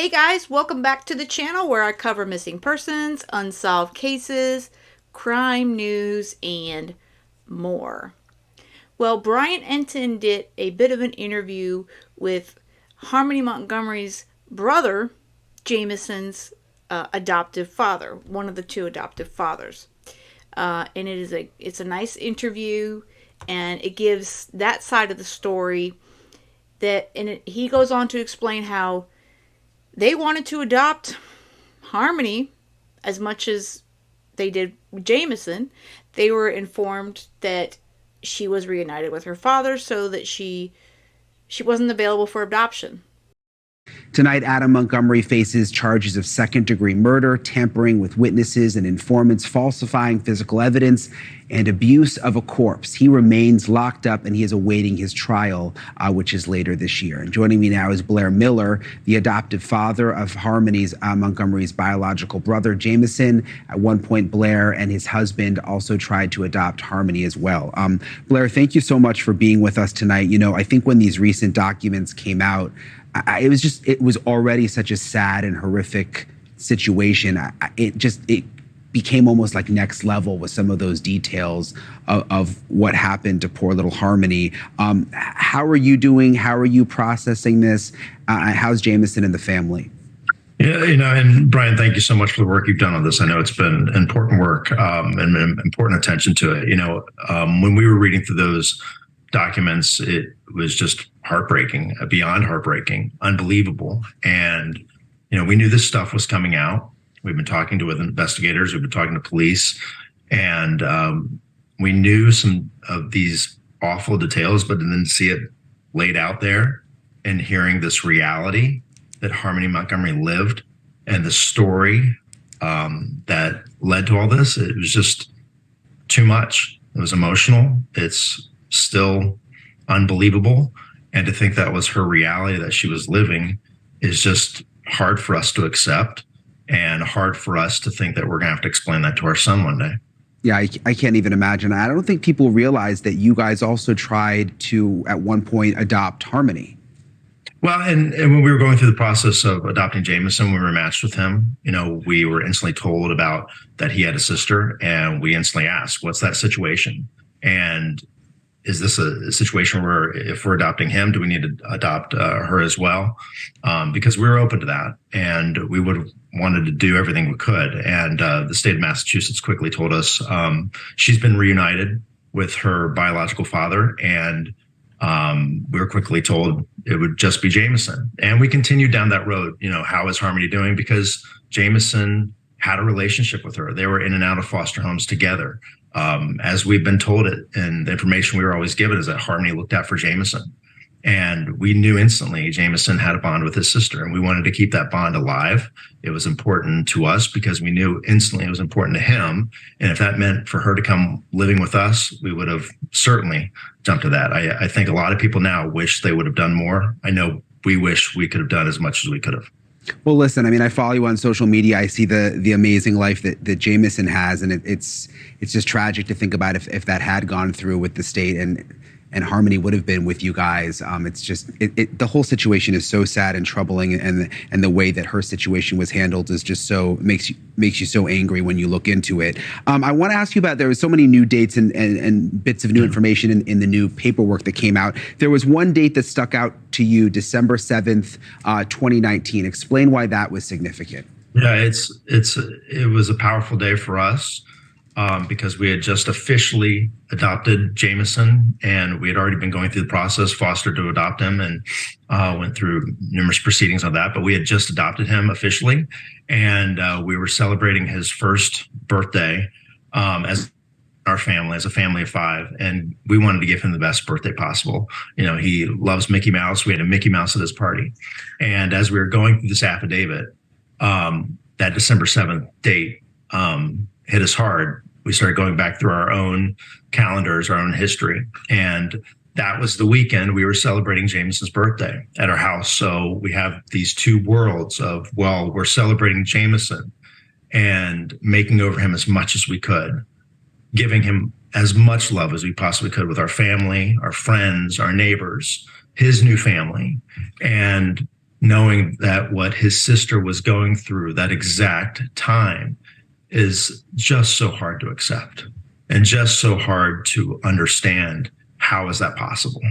Hey guys, welcome back to the channel where I cover missing persons, unsolved cases, crime news, and more. Well, Brian Entin did a bit of an interview with Harmony Montgomery's brother, Jamison's adoptive father, one of the two adoptive fathers. And it's a nice interview, and it gives that side of the story. He goes on to explain how they wanted to adopt Harmony as much as they did Jamison. They were informed that she was reunited with her father, so that she wasn't available for adoption. Tonight, Adam Montgomery faces charges of second-degree murder, tampering with witnesses and informants, falsifying physical evidence, and abuse of a corpse. He remains locked up, and he is awaiting his trial, which is later this year. And joining me now is Blair Miller, the adoptive father of Harmony's Montgomery's biological brother, Jamison. At one point, Blair and his husband also tried to adopt Harmony as well. Blair, thank you so much for being with us tonight. You know, I think when these recent documents came out, it was already such a sad and horrific situation. It became almost like next level with some of those details of what happened to poor little Harmony. How are you doing? How are you processing this? How's Jamison and the family? Yeah, and Brian, thank you so much for the work you've done on this. I know it's been important work and important attention to it. When we were reading through those documents, it was just heartbreaking, beyond heartbreaking, unbelievable. And, we knew this stuff was coming out. We've been talking to investigators, we've been talking to police, and we knew some of these awful details, but then see it laid out there and hearing this reality that Harmony Montgomery lived and the story that led to all this, it was just too much. It was emotional. It's still unbelievable. And to think that was her reality that she was living is just hard for us to accept, and hard for us to think that we're going to have to explain that to our son one day. Yeah, I can't even imagine. I don't think people realize that you guys also tried to, at one point, adopt Harmony. Well, and when we were going through the process of adopting Jamison, we were matched with him. We were instantly told about that he had a sister, and we instantly asked, what's that situation? And is this a situation where if we're adopting him, do we need to adopt her as well? Because we were open to that, and we would have wanted to do everything we could. And the state of Massachusetts quickly told us she's been reunited with her biological father, and we were quickly told it would just be Jamison. And we continued down that road. How is Harmony doing? Because Jamison had a relationship with her. They were in and out of foster homes together. As we've been told it, and the information we were always given is that Harmony looked out for Jamison. And we knew instantly Jamison had a bond with his sister, and we wanted to keep that bond alive. It was important to us because we knew instantly it was important to him. And if that meant for her to come living with us, we would have certainly jumped to that. I think a lot of people now wish they would have done more. I know we wish we could have done as much as we could have. Well, listen, I mean, I follow you on social media. I see the amazing life that Jamison has, and it's just tragic to think about if that had gone through with the state and Harmony would have been with you guys. It's just the whole situation is so sad and troubling, and the way that her situation was handled is just so makes you so angry when you look into it. I want to ask you about, there was so many new dates and bits of new information in the new paperwork that came out. There was one date that stuck out to you, December 7th, 2019. Explain why that was significant. Yeah, it was a powerful day for us. Because we had just officially adopted Jamison, and we had already been going through the process, fostered to adopt him, and went through numerous proceedings on that. But we had just adopted him officially, and we were celebrating his first birthday as our family, as a family of 5, and we wanted to give him the best birthday possible. He loves Mickey Mouse. We had a Mickey Mouse at his party, and as we were going through this affidavit, that December 7th date hit us hard. We started going back through our own calendars, our own history. And that was the weekend we were celebrating Jamison's birthday at our house. So we have these two worlds of, well, we're celebrating Jamison and making over him as much as we could, giving him as much love as we possibly could with our family, our friends, our neighbors, his new family. And knowing that what his sister was going through that exact time is just so hard to accept and just so hard to understand. How is that possible?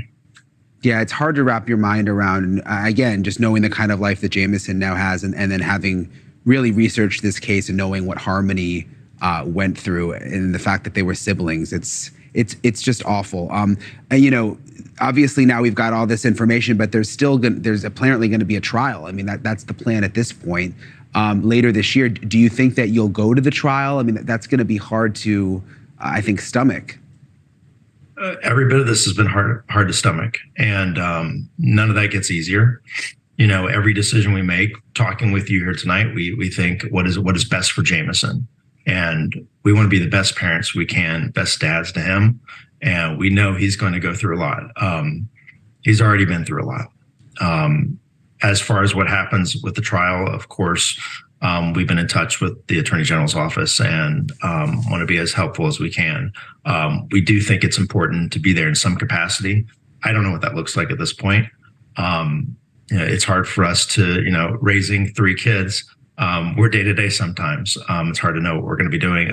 Yeah, it's hard to wrap your mind around. And again, just knowing the kind of life that Jamison now has, and then having really researched this case and knowing what Harmony went through, and the fact that they were siblings, it's just awful. And obviously now we've got all this information, but there's apparently going to be a trial. I mean, that's the plan at this point. Later this year, do you think that you'll go to the trial? I mean, that's going to be hard to, I think, stomach. Every bit of this has been hard to stomach, and none of that gets easier. Every decision we make, talking with you here tonight, we think what is best for Jamison, and we want to be the best parents we can, best dads to him, and we know he's going to go through a lot. He's already been through a lot. As far as what happens with the trial, of course, we've been in touch with the Attorney General's office and want to be as helpful as we can. We do think it's important to be there in some capacity. I don't know what that looks like at this point. It's hard for us to, raising 3 kids. We're day to day sometimes. It's hard to know what we're going to be doing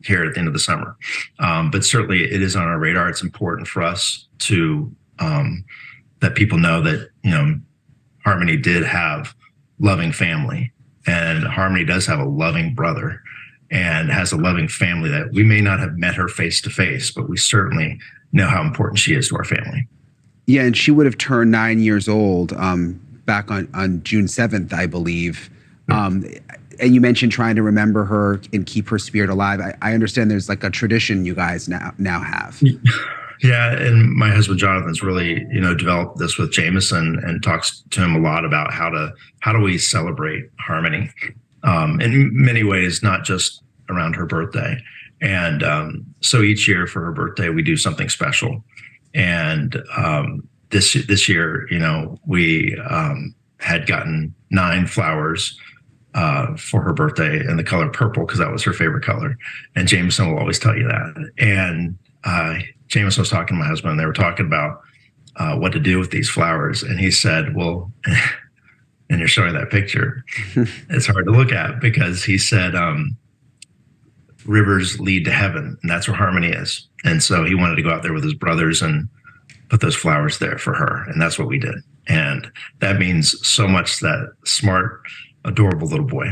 here at the end of the summer. But certainly it is on our radar. It's important for us to that people know that, Harmony did have loving family. And Harmony does have a loving brother and has a loving family that we may not have met her face to face, but we certainly know how important she is to our family. Yeah, and she would have turned 9 years old back on June 7th, I believe. And you mentioned trying to remember her and keep her spirit alive. I understand there's like a tradition you guys now have. Yeah, and my husband Jonathan's really, developed this with Jamison and talks to him a lot about how do we celebrate Harmony in many ways, not just around her birthday. And so each year for her birthday, we do something special. And this year, we had gotten 9 flowers for her birthday in the color purple because that was her favorite color. And Jamison will always tell you that. And Jamison was talking to my husband, and they were talking about what to do with these flowers. And he said, well, and you're showing that picture, it's hard to look at because he said, rivers lead to heaven, and that's where Harmony is. And so he wanted to go out there with his brothers and put those flowers there for her. And that's what we did. And that means so much to that smart, adorable little boy.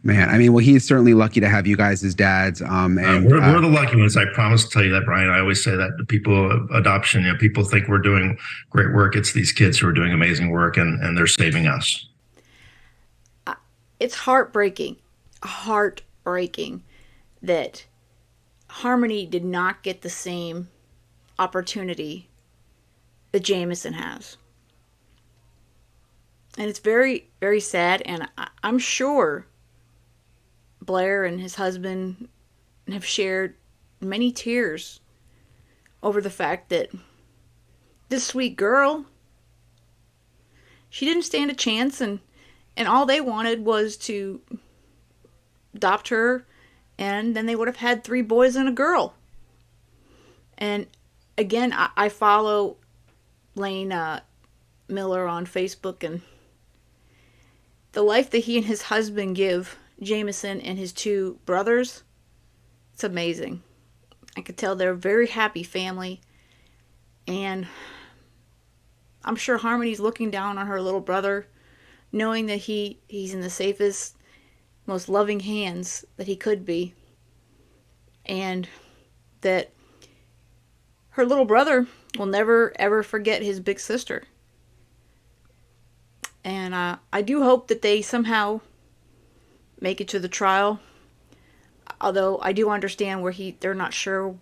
Man, I mean, well, he's certainly lucky to have you guys as dads. And we're the lucky ones. I promise to tell you that, Brian. I always say that to people, adoption, people think we're doing great work. It's these kids who are doing amazing work, and they're saving us. It's heartbreaking that Harmony did not get the same opportunity that Jamison has. And it's very, very sad. And I'm sure Blair and his husband have shared many tears over the fact that this sweet girl, she didn't stand a chance, and all they wanted was to adopt her, and then they would have had 3 boys and a girl. And again, I follow Blair Miller on Facebook, and the life that he and his husband give Jamison and his 2 brothers, it's amazing. I could tell they're a very happy family, and I'm sure Harmony's looking down on her little brother, knowing that he's in the safest, most loving hands that he could be, and that her little brother will never ever forget his big sister. And I do hope that they somehow make it to the trial, although I do understand where they're not sure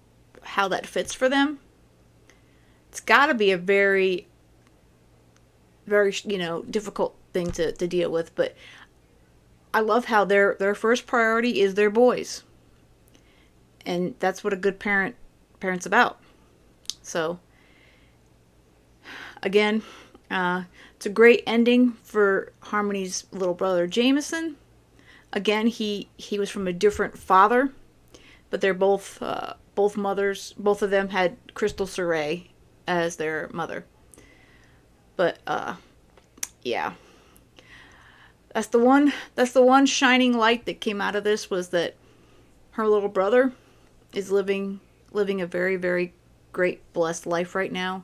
how that fits for them. It's got to be a very, very, difficult thing to deal with, but I love how their first priority is their boys, and that's what a good parent's about. So again, it's a great ending for Harmony's little brother Jamison. Again, he was from a different father, but they're both mothers. Both of them had Crystal Saray as their mother. But yeah, That's the one shining light that came out of this, was that her little brother is living a very, very great, blessed life right now.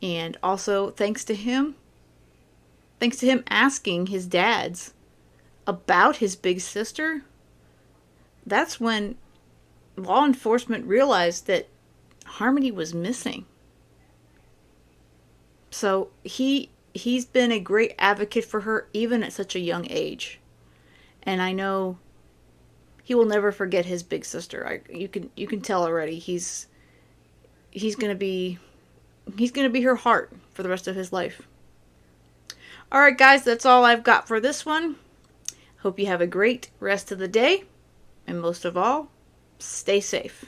And also thanks to him asking his dads about his big sister, that's when law enforcement realized that Harmony was missing. So he's been a great advocate for her even at such a young age. And I know he will never forget his big sister. You can tell already. He's gonna be her heart for the rest of his life. All right, guys, that's all I've got for this one. Hope you have a great rest of the day, and most of all, stay safe.